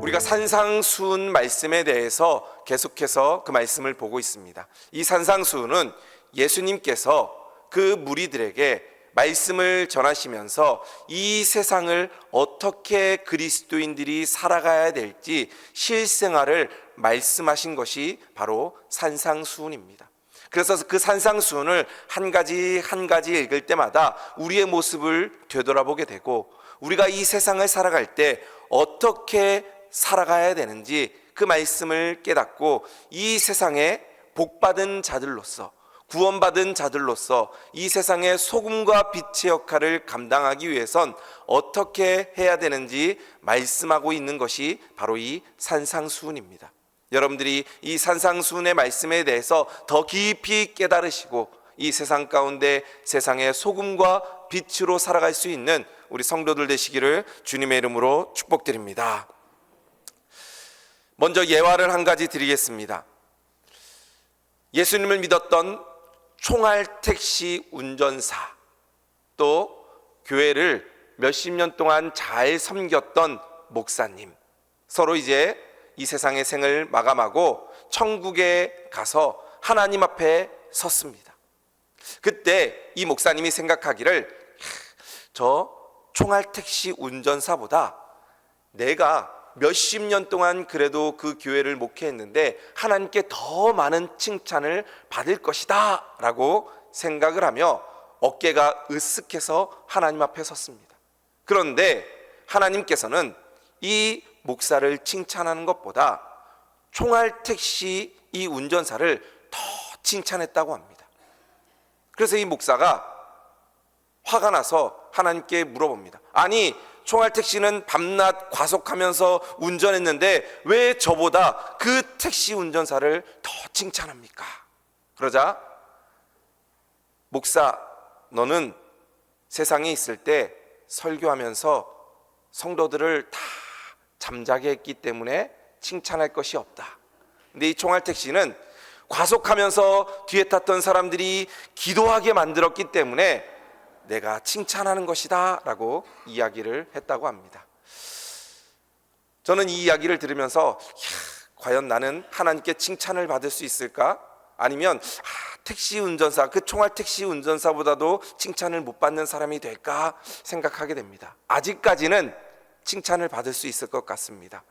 우리가 산상수훈 말씀에 대해서 계속해서 그 말씀을 보고 있습니다. 이 산상수훈은 예수님께서 그 무리들에게 말씀을 전하시면서 이 세상을 어떻게 그리스도인들이 살아가야 될지 실생활을 말씀하신 것이 바로 산상수훈입니다. 그래서 그 산상수훈을 한 가지 한 가지 읽을 때마다 우리의 모습을 되돌아보게 되고, 우리가 이 세상을 살아갈 때 어떻게 살아가야 되는지 그 말씀을 깨닫고, 이 세상에 복받은 자들로서, 구원받은 자들로서 이 세상의 소금과 빛의 역할을 감당하기 위해선 어떻게 해야 되는지 말씀하고 있는 것이 바로 이 산상수훈입니다. 여러분들이 이 산상수훈의 말씀에 대해서 더 깊이 깨달으시고 이 세상 가운데 세상의 소금과 빛으로 살아갈 수 있는 우리 성도들 되시기를 주님의 이름으로 축복드립니다. 먼저 예화를 한 가지 드리겠습니다. 예수님을 믿었던 총알택시 운전사, 또 교회를 몇십 년 동안 잘 섬겼던 목사님, 서로 이제 이 세상의 생을 마감하고 천국에 가서 하나님 앞에 섰습니다. 그때 이 목사님이 생각하기를, 저 총알택시 운전사보다 내가 몇십 년 동안 그래도 그 교회를 목회했는데 하나님께 더 많은 칭찬을 받을 것이다 라고 생각을 하며 어깨가 으쓱해서 하나님 앞에 섰습니다. 그런데 하나님께서는 이 목사를 칭찬하는 것보다 총알택시 이 운전사를 더 칭찬했다고 합니다. 그래서 이 목사가 화가 나서 하나님께 물어봅니다. 아니, 총알택시는 밤낮 과속하면서 운전했는데 왜 저보다 그 택시 운전사를 더 칭찬합니까? 그러자, 목사, 너는 세상에 있을 때 설교하면서 성도들을 다 잠자게 했기 때문에 칭찬할 것이 없다. 근데 이 총알택시는 과속하면서 뒤에 탔던 사람들이 기도하게 만들었기 때문에 내가 칭찬하는 것이다 라고 이야기를 했다고 합니다. 저는 이 이야기를 들으면서 과연 나는 하나님께 칭찬을 받을 수 있을까? 아니면 택시 운전사, 그 총알택시 운전사보다도 칭찬을 못 받는 사람이 될까 생각하게 됩니다. 아직까지는 칭찬을 받을 수 있을 것 같습니다.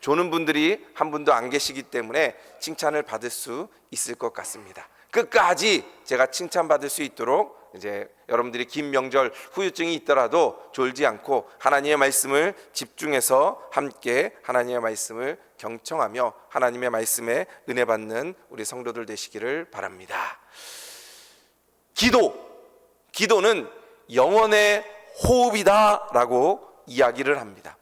조는 분들이 한 분도 안 계시기 때문에 칭찬을 받을 수 있을 것 같습니다. 끝까지 제가 칭찬받을 수 있도록 이제 여러분들이 긴 명절 후유증이 있더라도 졸지 않고 하나님의 말씀을 집중해서 함께 하나님의 말씀을 경청하며 하나님의 말씀에 은혜 받는 우리 성도들 되시기를 바랍니다. 기도는 영혼의 호흡이다라고 이야기를 합니다.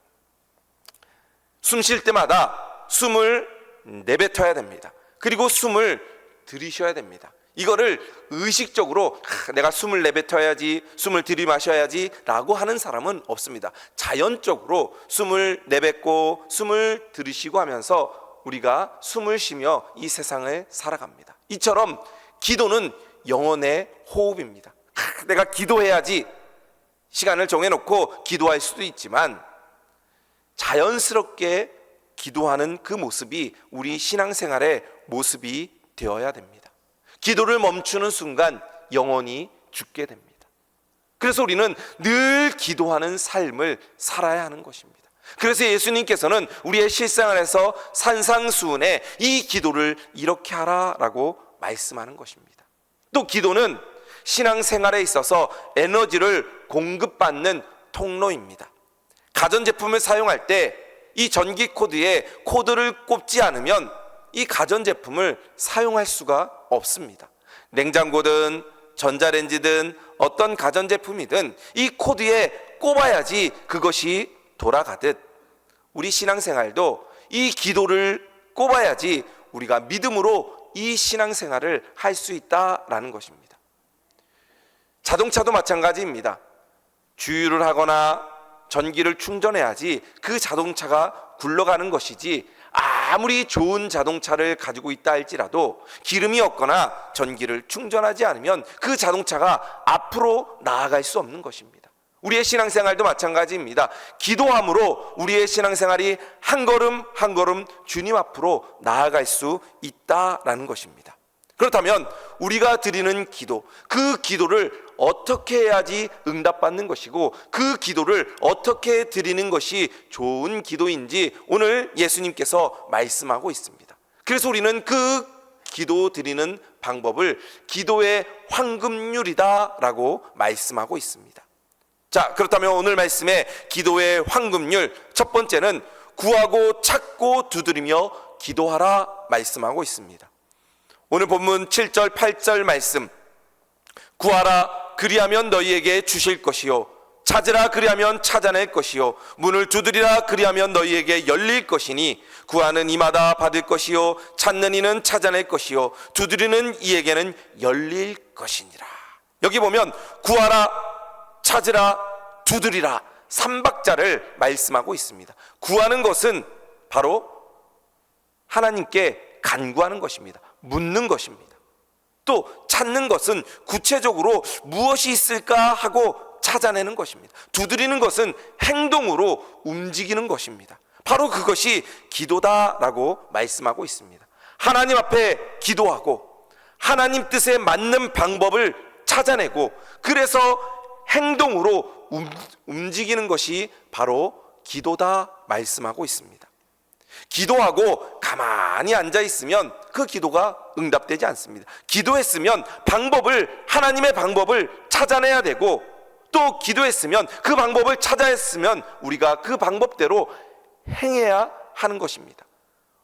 숨 쉴 때마다 숨을 내뱉어야 됩니다. 그리고 숨을 들이셔야 됩니다. 이거를 의식적으로 내가 숨을 내뱉어야지, 숨을 들이마셔야지 라고 하는 사람은 없습니다. 자연적으로 숨을 내뱉고 숨을 들이쉬고 하면서 우리가 숨을 쉬며 이 세상을 살아갑니다. 이처럼 기도는 영혼의 호흡입니다. 내가 기도해야지 시간을 정해놓고 기도할 수도 있지만 자연스럽게 기도하는 그 모습이 우리 신앙생활의 모습이 되어야 됩니다. 기도를 멈추는 순간 영혼이 죽게 됩니다. 그래서 우리는 늘 기도하는 삶을 살아야 하는 것입니다. 그래서 예수님께서는 우리의 실생활에서 산상수훈에 이 기도를 이렇게 하라라고 말씀하는 것입니다. 또 기도는 신앙생활에 있어서 에너지를 공급받는 통로입니다. 가전제품을 사용할 때 이 전기 코드에 코드를 꼽지 않으면 이 가전제품을 사용할 수가 없습니다. 냉장고든 전자레인지든 어떤 가전제품이든 이 코드에 꼽아야지 그것이 돌아가듯 우리 신앙생활도 이 기도를 꼽아야지 우리가 믿음으로 이 신앙생활을 할 수 있다라는 것입니다. 자동차도 마찬가지입니다. 주유를 하거나 전기를 충전해야지 그 자동차가 굴러가는 것이지, 아무리 좋은 자동차를 가지고 있다 할지라도 기름이 없거나 전기를 충전하지 않으면 그 자동차가 앞으로 나아갈 수 없는 것입니다. 우리의 신앙생활도 마찬가지입니다. 기도함으로 우리의 신앙생활이 한 걸음 한 걸음 주님 앞으로 나아갈 수 있다라는 것입니다. 그렇다면 우리가 드리는 기도, 그 기도를 어떻게 해야지 응답받는 것이고 그 기도를 어떻게 드리는 것이 좋은 기도인지 오늘 예수님께서 말씀하고 있습니다. 그래서 우리는 그 기도 드리는 방법을 기도의 황금률이다라고 말씀하고 있습니다. 자, 그렇다면 오늘 말씀의 기도의 황금률, 첫 번째는 구하고 찾고 두드리며 기도하라 말씀하고 있습니다. 오늘 본문 7절 8절 말씀, 구하라 그리하면 너희에게 주실 것이요 찾으라 그리하면 찾아낼 것이요 문을 두드리라 그리하면 너희에게 열릴 것이니 구하는 이마다 받을 것이요 찾는 이는 찾아낼 것이요 두드리는 이에게는 열릴 것이니라. 여기 보면 구하라, 찾으라, 두드리라 3박자를 말씀하고 있습니다. 구하는 것은 바로 하나님께 간구하는 것입니다. 묻는 것입니다. 또 찾는 것은 구체적으로 무엇이 있을까 하고 찾아내는 것입니다. 두드리는 것은 행동으로 움직이는 것입니다. 바로 그것이 기도다라고 말씀하고 있습니다. 하나님 앞에 기도하고 하나님 뜻에 맞는 방법을 찾아내고 그래서 행동으로 움직이는 것이 바로 기도다 말씀하고 있습니다. 기도하고 가만히 앉아 있으면 그 기도가 응답되지 않습니다. 기도했으면 하나님의 방법을 찾아내야 되고 또 기도했으면 그 방법을 찾아냈으면 우리가 그 방법대로 행해야 하는 것입니다.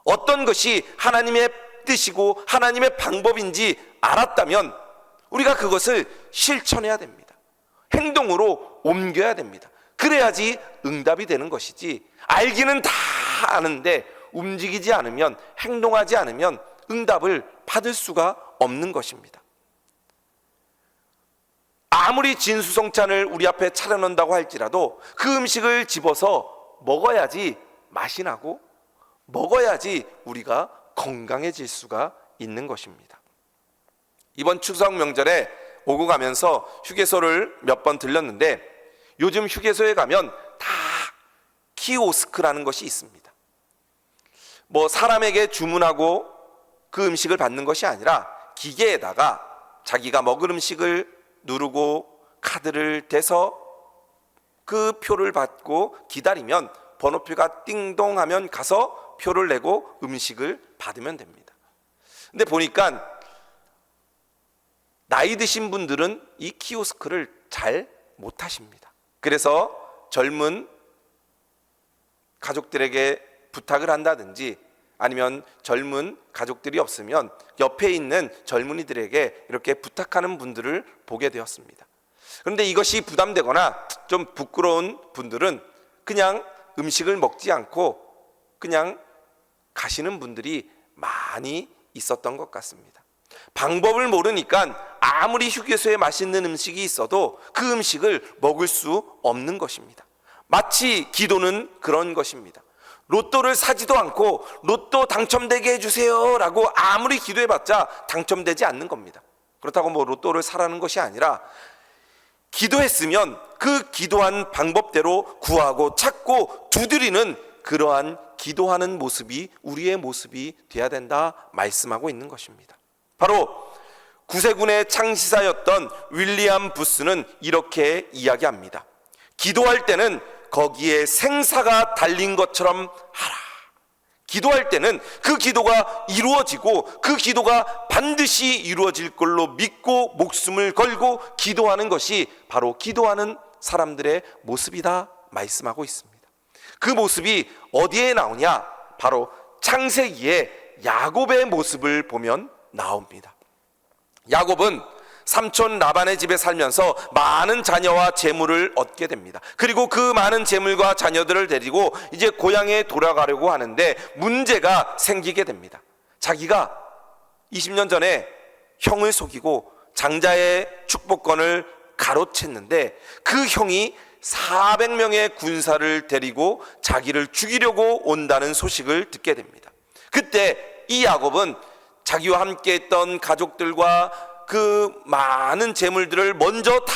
어떤 것이 하나님의 뜻이고 하나님의 방법인지 알았다면 우리가 그것을 실천해야 됩니다. 행동으로 옮겨야 됩니다. 그래야지 응답이 되는 것이지, 알기는 다 아는데 움직이지 않으면, 행동하지 않으면 응답을 받을 수가 없는 것입니다. 아무리 진수성찬을 우리 앞에 차려놓는다고 할지라도 그 음식을 집어서 먹어야지 맛이 나고 먹어야지 우리가 건강해질 수가 있는 것입니다. 이번 추석 명절에 오고 가면서 휴게소를 몇 번 들렸는데 요즘 휴게소에 가면 다 키오스크라는 것이 있습니다. 사람에게 주문하고 그 음식을 받는 것이 아니라 기계에다가 자기가 먹을 음식을 누르고 카드를 대서 그 표를 받고 기다리면 번호표가 띵동 하면 가서 표를 내고 음식을 받으면 됩니다. 근데 보니까 나이 드신 분들은 이 키오스크를 잘 못하십니다. 그래서 젊은 가족들에게 부탁을 한다든지 아니면 젊은 가족들이 없으면 옆에 있는 젊은이들에게 이렇게 부탁하는 분들을 보게 되었습니다. 그런데 이것이 부담되거나 좀 부끄러운 분들은 그냥 음식을 먹지 않고 그냥 가시는 분들이 많이 있었던 것 같습니다. 방법을 모르니까 아무리 휴게소에 맛있는 음식이 있어도 그 음식을 먹을 수 없는 것입니다. 마치 기도는 그런 것입니다. 로또를 사지도 않고 로또 당첨되게 해주세요 라고 아무리 기도해봤자 당첨되지 않는 겁니다. 그렇다고 로또를 사라는 것이 아니라 기도했으면 그 기도한 방법대로 구하고 찾고 두드리는 그러한 기도하는 모습이 우리의 모습이 되어야 된다 말씀하고 있는 것입니다. 바로 구세군의 창시사였던 윌리엄 부스는 이렇게 이야기합니다. 기도할 때는 거기에 생사가 달린 것처럼 하라. 기도할 때는 그 기도가 이루어지고 그 기도가 반드시 이루어질 걸로 믿고 목숨을 걸고 기도하는 것이 바로 기도하는 사람들의 모습이다 말씀하고 있습니다. 그 모습이 어디에 나오냐? 바로 창세기에 야곱의 모습을 보면 나옵니다. 야곱은 삼촌 라반의 집에 살면서 많은 자녀와 재물을 얻게 됩니다. 그리고 그 많은 재물과 자녀들을 데리고 이제 고향에 돌아가려고 하는데 문제가 생기게 됩니다. 자기가 20년 전에 형을 속이고 장자의 축복권을 가로챘는데 그 형이 400명의 군사를 데리고 자기를 죽이려고 온다는 소식을 듣게 됩니다. 그때 이 야곱은 자기와 함께 했던 가족들과 그 많은 재물들을 먼저 다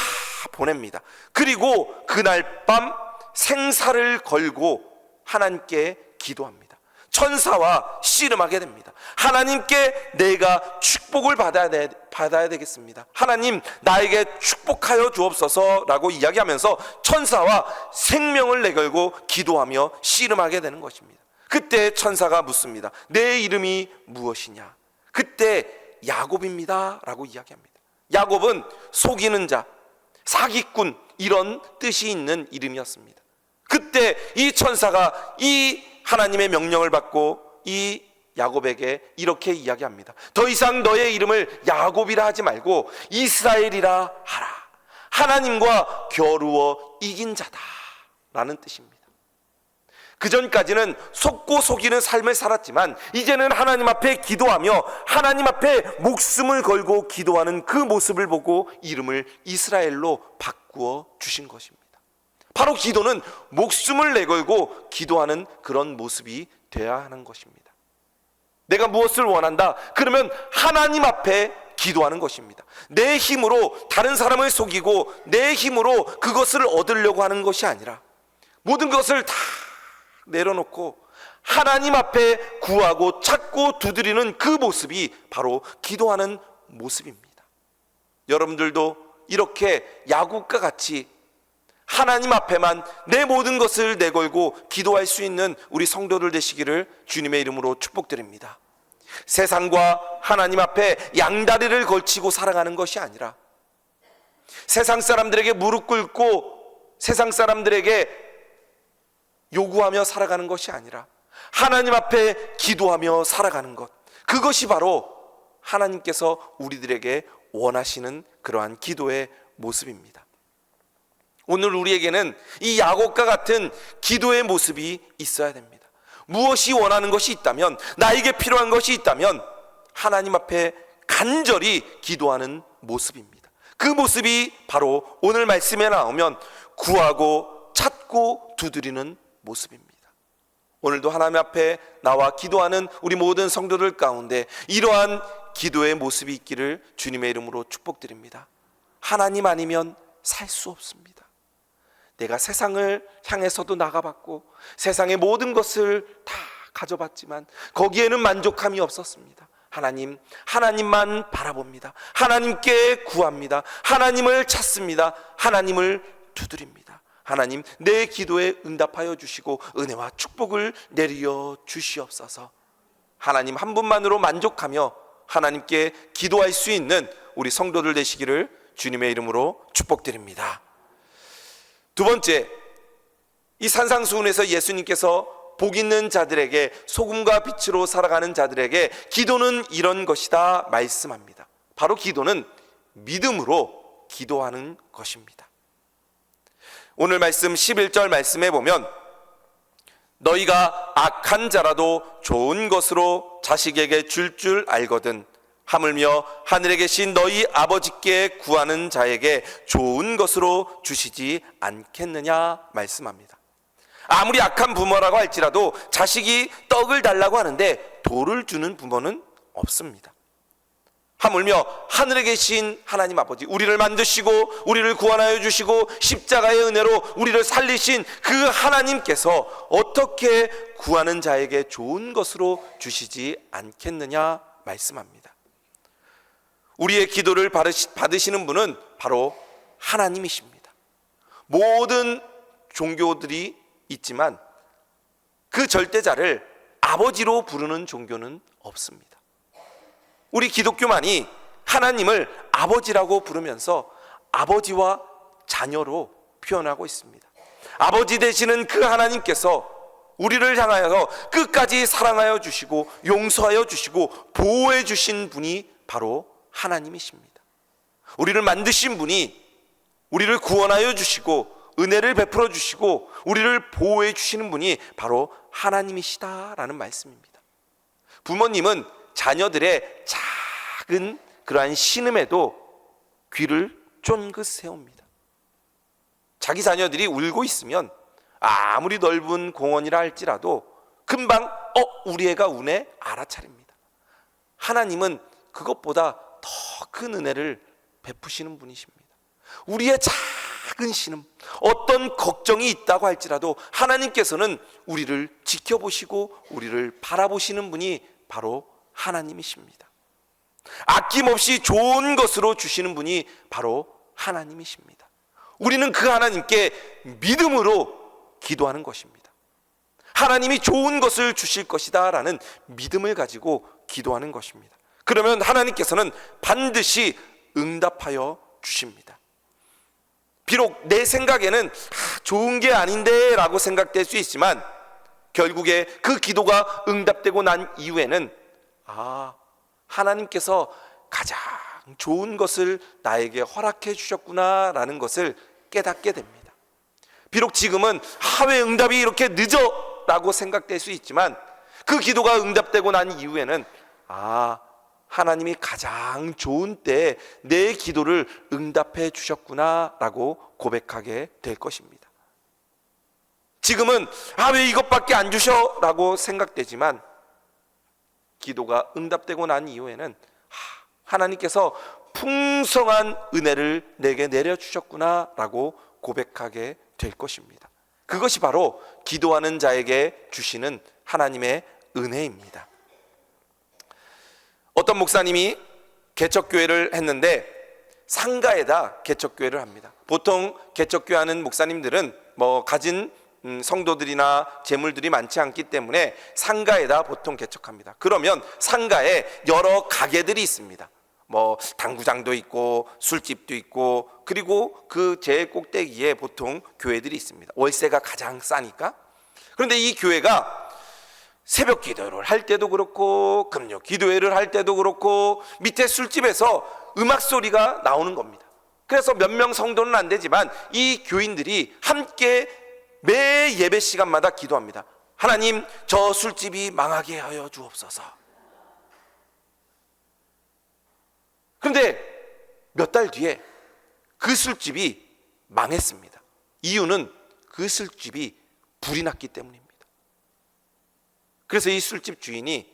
보냅니다. 그리고 그날 밤 생사를 걸고 하나님께 기도합니다. 천사와 씨름하게 됩니다. 하나님께 내가 축복을 받아야 되겠습니다. 하나님, 나에게 축복하여 주옵소서라고 이야기하면서 천사와 생명을 내걸고 기도하며 씨름하게 되는 것입니다. 그때 천사가 묻습니다. 내 이름이 무엇이냐? 그때 야곱입니다 라고 이야기합니다. 야곱은 속이는 자, 사기꾼, 이런 뜻이 있는 이름이었습니다. 그때 이 천사가 이 하나님의 명령을 받고 이 야곱에게 이렇게 이야기합니다. 더 이상 너의 이름을 야곱이라 하지 말고 이스라엘이라 하라. 하나님과 겨루어 이긴 자다 라는 뜻입니다. 그전까지는 속고 속이는 삶을 살았지만 이제는 하나님 앞에 기도하며 하나님 앞에 목숨을 걸고 기도하는 그 모습을 보고 이름을 이스라엘로 바꾸어 주신 것입니다. 바로 기도는 목숨을 내걸고 기도하는 그런 모습이 되어야 하는 것입니다. 내가 무엇을 원한다? 그러면 하나님 앞에 기도하는 것입니다. 내 힘으로 다른 사람을 속이고 내 힘으로 그것을 얻으려고 하는 것이 아니라 모든 것을 다 내려놓고 하나님 앞에 구하고 찾고 두드리는 그 모습이 바로 기도하는 모습입니다. 여러분들도 이렇게 야곱과 같이 하나님 앞에만 내 모든 것을 내걸고 기도할 수 있는 우리 성도들 되시기를 주님의 이름으로 축복드립니다. 세상과 하나님 앞에 양다리를 걸치고 살아가는 것이 아니라 세상 사람들에게 무릎 꿇고 세상 사람들에게 요구하며 살아가는 것이 아니라 하나님 앞에 기도하며 살아가는 것, 그것이 바로 하나님께서 우리들에게 원하시는 그러한 기도의 모습입니다. 오늘 우리에게는 이 야곱과 같은 기도의 모습이 있어야 됩니다. 무엇이 원하는 것이 있다면, 나에게 필요한 것이 있다면 하나님 앞에 간절히 기도하는 모습입니다. 그 모습이 바로 오늘 말씀에 나오면 구하고 찾고 두드리는 모습입니다. 오늘도 하나님 앞에 나와 기도하는 우리 모든 성도들 가운데 이러한 기도의 모습이 있기를 주님의 이름으로 축복드립니다. 하나님 아니면 살 수 없습니다. 내가 세상을 향해서도 나가봤고 세상의 모든 것을 다 가져봤지만 거기에는 만족함이 없었습니다. 하나님만 바라봅니다. 하나님께 구합니다. 하나님을 찾습니다. 하나님을 두드립니다. 하나님, 내 기도에 응답하여 주시고 은혜와 축복을 내려 주시옵소서. 하나님 한 분만으로 만족하며 하나님께 기도할 수 있는 우리 성도들 되시기를 주님의 이름으로 축복드립니다. 두 번째, 이 산상수훈에서 예수님께서 복 있는 자들에게, 소금과 빛으로 살아가는 자들에게 기도는 이런 것이다 말씀합니다. 바로 기도는 믿음으로 기도하는 것입니다. 오늘 말씀 11절 말씀에 보면 너희가 악한 자라도 좋은 것으로 자식에게 줄 알거든 하물며 하늘에 계신 너희 아버지께 구하는 자에게 좋은 것으로 주시지 않겠느냐 말씀합니다. 아무리 악한 부모라고 할지라도 자식이 떡을 달라고 하는데 돌을 주는 부모는 없습니다. 하물며 하늘에 계신 하나님 아버지, 우리를 만드시고 우리를 구원하여 주시고 십자가의 은혜로 우리를 살리신 그 하나님께서 어떻게 구하는 자에게 좋은 것으로 주시지 않겠느냐 말씀합니다. 우리의 기도를 받으시는 분은 바로 하나님이십니다. 모든 종교들이 있지만 그 절대자를 아버지로 부르는 종교는 없습니다. 우리 기독교만이 하나님을 아버지라고 부르면서 아버지와 자녀로 표현하고 있습니다. 아버지 되시는 그 하나님께서 우리를 향하여 끝까지 사랑하여 주시고 용서하여 주시고 보호해 주신 분이 바로 하나님이십니다. 우리를 만드신 분이 우리를 구원하여 주시고 은혜를 베풀어 주시고 우리를 보호해 주시는 분이 바로 하나님이시다라는 말씀입니다. 부모님은 자녀들의 작은 그러한 신음에도 귀를 쫑긋 세웁니다. 자기 자녀들이 울고 있으면 아무리 넓은 공원이라 할지라도 금방 우리 애가 우네 알아차립니다. 하나님은 그것보다 더 큰 은혜를 베푸시는 분이십니다. 우리의 작은 신음, 어떤 걱정이 있다고 할지라도 하나님께서는 우리를 지켜보시고 우리를 바라보시는 분이 바로 하나님이십니다. 아낌없이 좋은 것으로 주시는 분이 바로 하나님이십니다. 우리는 그 하나님께 믿음으로 기도하는 것입니다. 하나님이 좋은 것을 주실 것이다 라는 믿음을 가지고 기도하는 것입니다. 그러면 하나님께서는 반드시 응답하여 주십니다. 비록 내 생각에는 좋은 게 아닌데 라고 생각될 수 있지만 결국에 그 기도가 응답되고 난 이후에는 하나님께서 가장 좋은 것을 나에게 허락해 주셨구나 라는 것을 깨닫게 됩니다. 비록 지금은 왜 응답이 이렇게 늦어? 라고 생각될 수 있지만 그 기도가 응답되고 난 이후에는 하나님이 가장 좋은 때에 내 기도를 응답해 주셨구나 라고 고백하게 될 것입니다. 지금은 왜 이것밖에 안 주셔? 라고 생각되지만 기도가 응답되고 난 이후에는 하나님께서 풍성한 은혜를 내게 내려주셨구나 라고 고백하게 될 것입니다. 그것이 바로 기도하는 자에게 주시는 하나님의 은혜입니다. 어떤 목사님이 개척교회를 했는데 상가에다 개척교회를 합니다. 보통 개척교회 하는 목사님들은 가진 성도들이나 재물들이 많지 않기 때문에 상가에다 보통 개척합니다. 그러면 상가에 여러 가게들이 있습니다. 당구장도 있고 술집도 있고 그리고 그 제일 꼭대기에 보통 교회들이 있습니다. 월세가 가장 싸니까. 그런데 이 교회가 새벽 기도를 할 때도 그렇고 금요 기도회를 할 때도 그렇고 밑에 술집에서 음악 소리가 나오는 겁니다. 그래서 몇 명 성도는 안 되지만 이 교인들이 함께 매 예배 시간마다 기도합니다. 하나님, 저 술집이 망하게 하여 주옵소서. 그런데 몇 달 뒤에 그 술집이 망했습니다. 이유는 그 술집이 불이 났기 때문입니다. 그래서 이 술집 주인이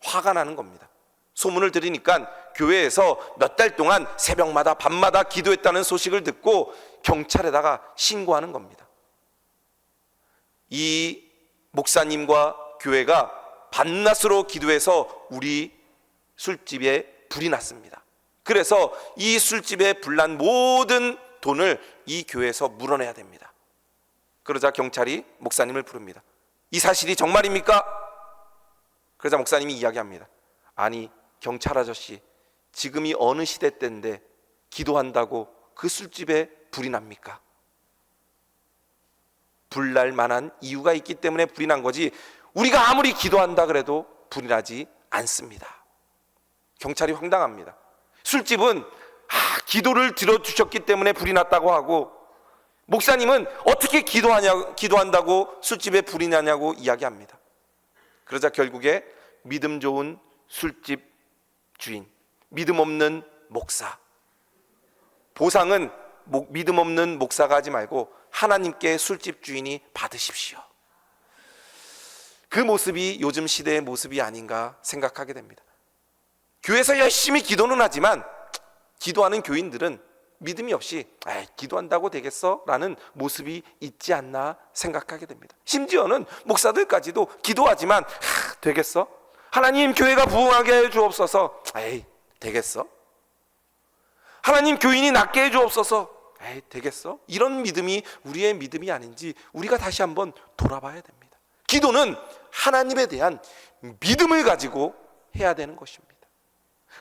화가 나는 겁니다. 소문을 들으니까 교회에서 몇 달 동안 새벽마다 밤마다 기도했다는 소식을 듣고 경찰에다가 신고하는 겁니다. 이 목사님과 교회가 밤낮으로 기도해서 우리 술집에 불이 났습니다. 그래서 이 술집에 불난 모든 돈을 이 교회에서 물어내야 됩니다. 그러자 경찰이 목사님을 부릅니다. 이 사실이 정말입니까? 그러자 목사님이 이야기합니다. 아니, 경찰 아저씨, 지금이 어느 시대 때인데 기도한다고 그 술집에 불이 납니까? 불날 만한 이유가 있기 때문에 불이 난 거지 우리가 아무리 기도한다 그래도 불이 나지 않습니다. 경찰이 황당합니다. 술집은 기도를 들어주셨기 때문에 불이 났다고 하고 목사님은 어떻게 기도한다고 술집에 불이 나냐고 이야기합니다. 그러자 결국에 믿음 좋은 술집 주인, 믿음 없는 목사, 보상은 믿음 없는 목사가 하지 말고 하나님께 술집 주인이 받으십시오. 그 모습이 요즘 시대의 모습이 아닌가 생각하게 됩니다. 교회에서 열심히 기도는 하지만 기도하는 교인들은 믿음이 없이 기도한다고 되겠어? 라는 모습이 있지 않나 생각하게 됩니다. 심지어는 목사들까지도 기도하지만 되겠어? 하나님, 교회가 부흥하게 해 주옵소서. 되겠어? 하나님, 교인이 낫게 해 주옵소서. 되겠어? 이런 믿음이 우리의 믿음이 아닌지 우리가 다시 한번 돌아봐야 됩니다. 기도는 하나님에 대한 믿음을 가지고 해야 되는 것입니다.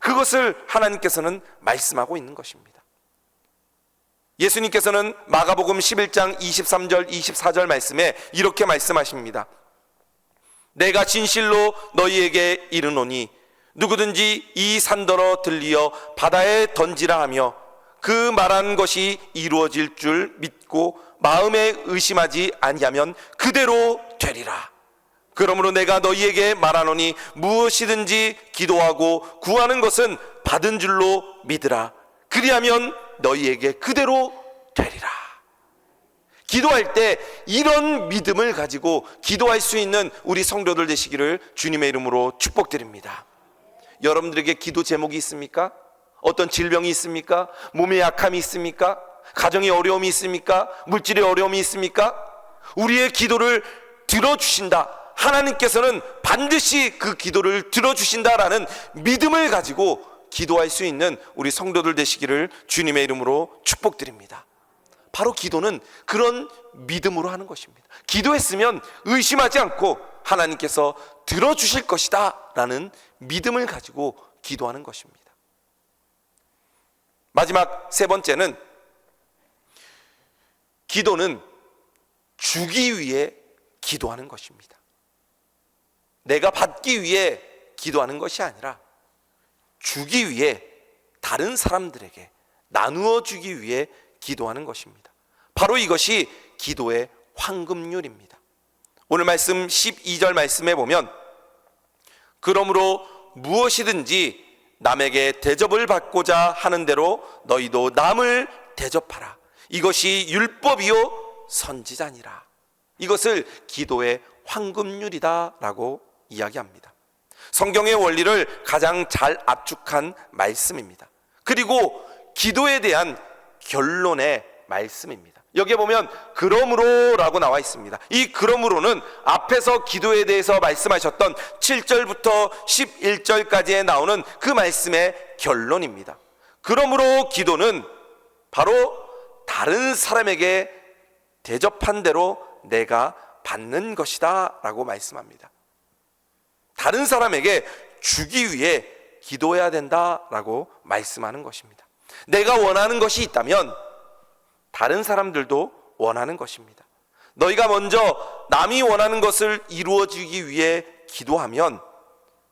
그것을 하나님께서는 말씀하고 있는 것입니다. 예수님께서는 마가복음 11장 23절 24절 말씀에 이렇게 말씀하십니다. 내가 진실로 너희에게 이르노니 누구든지 이 산더러 들리어 바다에 던지라 하며 그 말한 것이 이루어질 줄 믿고 마음에 의심하지 아니하면 그대로 되리라. 그러므로 내가 너희에게 말하노니 무엇이든지 기도하고 구하는 것은 받은 줄로 믿으라. 그리하면 너희에게 그대로 되리라. 기도할 때 이런 믿음을 가지고 기도할 수 있는 우리 성도들 되시기를 주님의 이름으로 축복드립니다. 여러분들에게 기도 제목이 있습니까? 어떤 질병이 있습니까? 몸에 약함이 있습니까? 가정에 어려움이 있습니까? 물질의 어려움이 있습니까? 우리의 기도를 들어주신다. 하나님께서는 반드시 그 기도를 들어주신다라는 믿음을 가지고 기도할 수 있는 우리 성도들 되시기를 주님의 이름으로 축복드립니다. 바로 기도는 그런 믿음으로 하는 것입니다. 기도했으면 의심하지 않고 하나님께서 들어주실 것이다 라는 믿음을 가지고 기도하는 것입니다. 마지막 세 번째는, 기도는 주기 위해 기도하는 것입니다. 내가 받기 위해 기도하는 것이 아니라 주기 위해, 다른 사람들에게 나누어 주기 위해 기도하는 것입니다. 바로 이것이 기도의 황금률입니다. 오늘 말씀 12절 말씀에 보면, 그러므로 무엇이든지 남에게 대접을 받고자 하는 대로 너희도 남을 대접하라. 이것이 율법이요 선지자니라. 이것을 기도의 황금률이다 라고 이야기합니다. 성경의 원리를 가장 잘 압축한 말씀입니다. 그리고 기도에 대한 결론의 말씀입니다. 여기에 보면 그러므로 라고 나와 있습니다. 이 그러므로는 앞에서 기도에 대해서 말씀하셨던 7절부터 11절까지에 나오는 그 말씀의 결론입니다. 그러므로 기도는 바로 다른 사람에게 대접한 대로 내가 받는 것이다 라고 말씀합니다. 다른 사람에게 주기 위해 기도해야 된다라고 말씀하는 것입니다. 내가 원하는 것이 있다면 다른 사람들도 원하는 것입니다. 너희가 먼저 남이 원하는 것을 이루어지기 위해 기도하면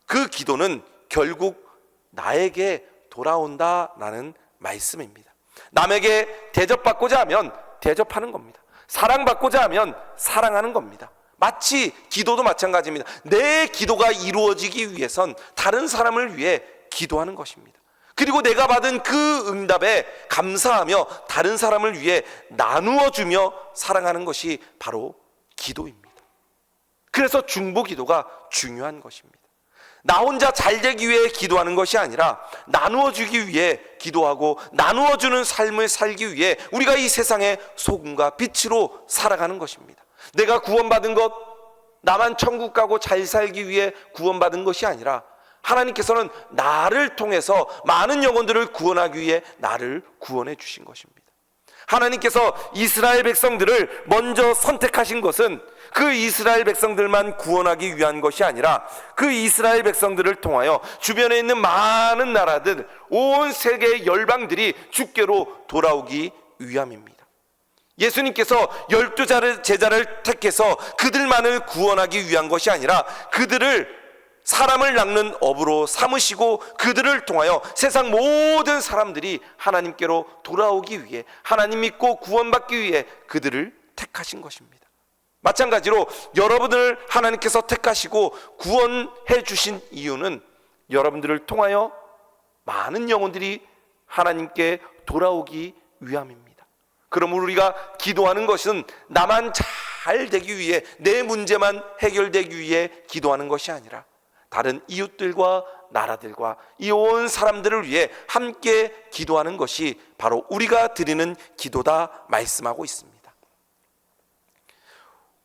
그 기도는 결국 나에게 돌아온다라는 말씀입니다. 남에게 대접받고자 하면 대접하는 겁니다. 사랑받고자 하면 사랑하는 겁니다. 마치 기도도 마찬가지입니다. 내 기도가 이루어지기 위해선 다른 사람을 위해 기도하는 것입니다. 그리고 내가 받은 그 응답에 감사하며 다른 사람을 위해 나누어 주며 사랑하는 것이 바로 기도입니다. 그래서 중보 기도가 중요한 것입니다. 나 혼자 잘 되기 위해 기도하는 것이 아니라 나누어 주기 위해 기도하고 나누어 주는 삶을 살기 위해 우리가 이 세상의 소금과 빛으로 살아가는 것입니다. 내가 구원받은 것, 나만 천국 가고 잘 살기 위해 구원받은 것이 아니라 하나님께서는 나를 통해서 많은 영혼들을 구원하기 위해 나를 구원해 주신 것입니다. 하나님께서 이스라엘 백성들을 먼저 선택하신 것은 그 이스라엘 백성들만 구원하기 위한 것이 아니라 그 이스라엘 백성들을 통하여 주변에 있는 많은 나라들, 온 세계의 열방들이 주께로 돌아오기 위함입니다. 예수님께서 12 제자를 택해서 그들만을 구원하기 위한 것이 아니라 그들을 사람을 낚는 어부로 삼으시고 그들을 통하여 세상 모든 사람들이 하나님께로 돌아오기 위해, 하나님 믿고 구원받기 위해 그들을 택하신 것입니다. 마찬가지로 여러분을 하나님께서 택하시고 구원해 주신 이유는 여러분들을 통하여 많은 영혼들이 하나님께 돌아오기 위함입니다. 그러므로 우리가 기도하는 것은 나만 잘 되기 위해, 내 문제만 해결되기 위해 기도하는 것이 아니라 다른 이웃들과 나라들과 이 온 사람들을 위해 함께 기도하는 것이 바로 우리가 드리는 기도다 말씀하고 있습니다.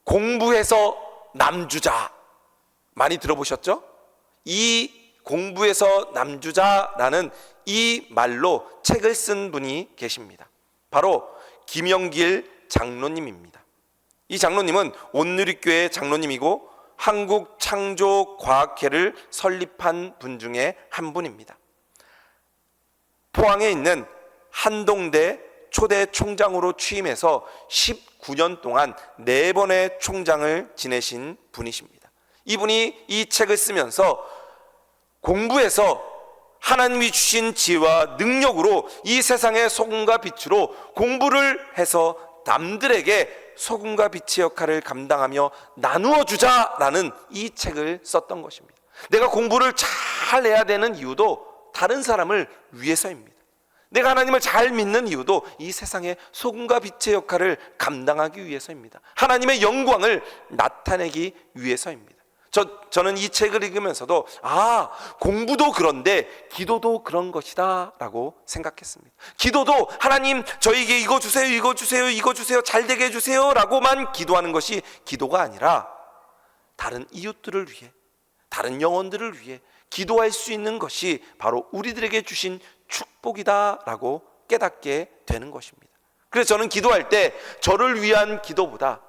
공부해서 남주자, 많이 들어보셨죠? 이 공부해서 남주자라는 이 말로 책을 쓴 분이 계십니다. 바로 김영길 장로님입니다. 이 장로님은 온누리교회 장로님이고 한국창조과학회를 설립한 분 중에 한 분입니다. 포항에 있는 한동대 초대 총장으로 취임해서 19년 동안 4번의 총장을 지내신 분이십니다. 이분이 이 책을 쓰면서 공부해서 하나님이 주신 지혜와 능력으로 이 세상의 소금과 빛으로 공부를 해서 남들에게 소금과 빛의 역할을 감당하며 나누어 주자라는 이 책을 썼던 것입니다. 내가 공부를 잘 해야 되는 이유도 다른 사람을 위해서입니다. 내가 하나님을 잘 믿는 이유도 이 세상의 소금과 빛의 역할을 감당하기 위해서입니다. 하나님의 영광을 나타내기 위해서입니다. 저는 이 책을 읽으면서도 공부도 그런데 기도도 그런 것이다 라고 생각했습니다. 기도도 하나님 저에게 이거 주세요, 이거 주세요, 이거 주세요, 잘 되게 해주세요 라고만 기도하는 것이 기도가 아니라 다른 이웃들을 위해, 다른 영혼들을 위해 기도할 수 있는 것이 바로 우리들에게 주신 축복이다 라고 깨닫게 되는 것입니다. 그래서 저는 기도할 때 저를 위한 기도보다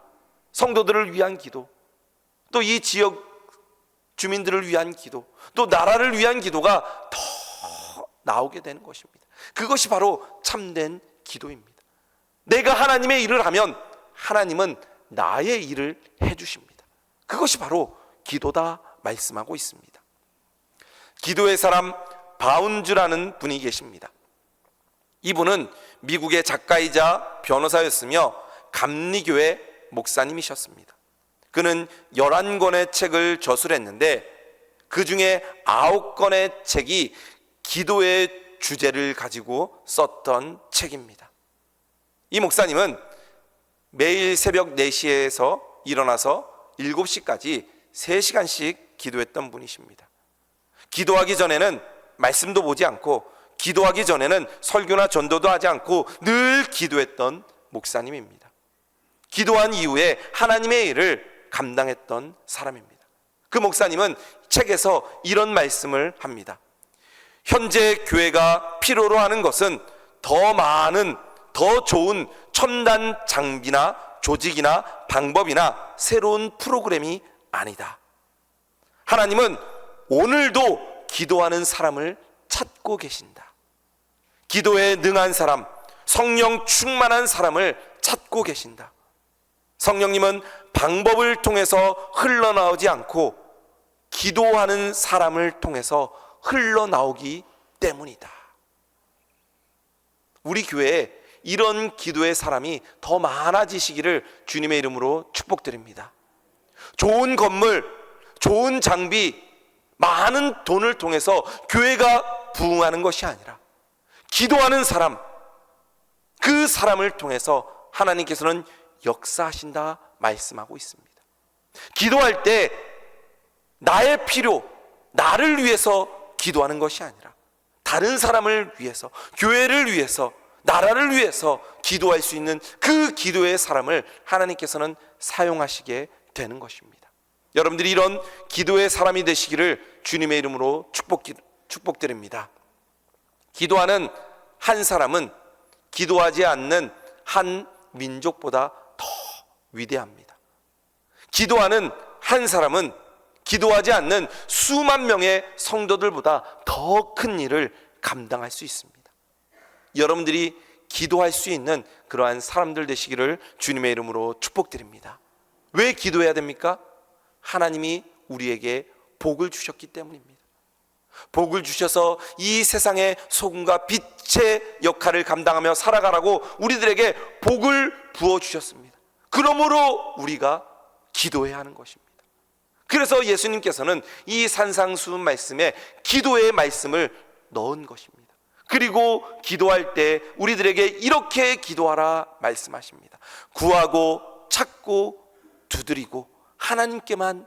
성도들을 위한 기도, 또 이 지역 주민들을 위한 기도, 또 나라를 위한 기도가 더 나오게 되는 것입니다. 그것이 바로 참된 기도입니다. 내가 하나님의 일을 하면 하나님은 나의 일을 해주십니다. 그것이 바로 기도다 말씀하고 있습니다. 기도의 사람 바운즈라는 분이 계십니다. 이분은 미국의 작가이자 변호사였으며 감리교회 목사님이셨습니다. 그는 11권의 책을 저술했는데 그 중에 9권의 책이 기도의 주제를 가지고 썼던 책입니다. 이 목사님은 매일 새벽 4시에서 일어나서 7시까지 3시간씩 기도했던 분이십니다. 기도하기 전에는 말씀도 보지 않고, 기도하기 전에는 설교나 전도도 하지 않고 늘 기도했던 목사님입니다. 기도한 이후에 하나님의 일을 감당했던 사람입니다. 그 목사님은 책에서 이런 말씀을 합니다. 현재 교회가 필요로 하는 것은 더 많은, 더 좋은 첨단 장비나 조직이나 방법이나 새로운 프로그램이 아니다. 하나님은 오늘도 기도하는 사람을 찾고 계신다. 기도에 능한 사람, 성령 충만한 사람을 찾고 계신다. 성령님은 방법을 통해서 흘러나오지 않고 기도하는 사람을 통해서 흘러나오기 때문이다. 우리 교회에 이런 기도의 사람이 더 많아지시기를 주님의 이름으로 축복드립니다. 좋은 건물, 좋은 장비, 많은 돈을 통해서 교회가 부흥하는 것이 아니라 기도하는 사람, 그 사람을 통해서 하나님께서는 역사하신다 말씀하고 있습니다. 기도할 때 나의 필요, 나를 위해서 기도하는 것이 아니라 다른 사람을 위해서, 교회를 위해서, 나라를 위해서 기도할 수 있는 그 기도의 사람을 하나님께서는 사용하시게 되는 것입니다. 여러분들이 이런 기도의 사람이 되시기를 주님의 이름으로 축복드립니다. 기도하는 한 사람은 기도하지 않는 한 민족보다 더 위대합니다. 기도하는 한 사람은 기도하지 않는 수만 명의 성도들보다 더 큰 일을 감당할 수 있습니다. 여러분들이 기도할 수 있는 그러한 사람들 되시기를 주님의 이름으로 축복드립니다. 왜 기도해야 됩니까? 하나님이 우리에게 복을 주셨기 때문입니다. 복을 주셔서 이 세상의 소금과 빛의 역할을 감당하며 살아가라고 우리들에게 복을 부어주셨습니다. 그러므로 우리가 기도해야 하는 것입니다. 그래서 예수님께서는 이 산상수훈 말씀에 기도의 말씀을 넣은 것입니다. 그리고 기도할 때 우리들에게 이렇게 기도하라 말씀하십니다. 구하고 찾고 두드리고 하나님께만